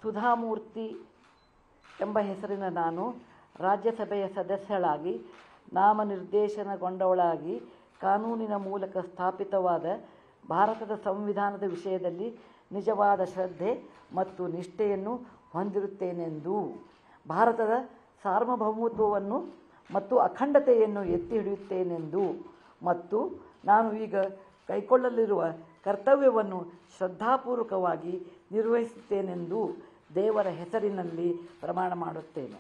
ಸುಧಾಮೂರ್ತಿ ಎಂಬ ಹೆಸರಿನ ನಾನು ರಾಜ್ಯಸಭೆಯ ಸದಸ್ಯಳಾಗಿ ನಾಮನಿರ್ದೇಶನಗೊಂಡವಳಾಗಿ ಕಾನೂನಿನ ಮೂಲಕ ಸ್ಥಾಪಿತವಾದ ಭಾರತದ ಸಂವಿಧಾನದ ವಿಷಯದಲ್ಲಿ ನಿಜವಾದ ಶ್ರದ್ಧೆ ಮತ್ತು ನಿಷ್ಠೆಯನ್ನು ಹೊಂದಿರುತ್ತೇನೆಂದು, ಭಾರತದ ಸಾರ್ವಭೌಮತ್ವವನ್ನು ಮತ್ತು ಅಖಂಡತೆಯನ್ನು ಎತ್ತಿ ಹಿಡಿಯುತ್ತೇನೆಂದು ಮತ್ತು ನಾನು ಈಗ ಕೈಗೊಳ್ಳಲಿರುವ ಕರ್ತವ್ಯವನ್ನು ಶ್ರದ್ಧಾಪೂರ್ವಕವಾಗಿ ನಿರ್ವಹಿಸುತ್ತೇನೆಂದು ದೇವರ ಹೆಸರಿನಲ್ಲಿ ಪ್ರಮಾಣ ಮಾಡುತ್ತೇನೆ.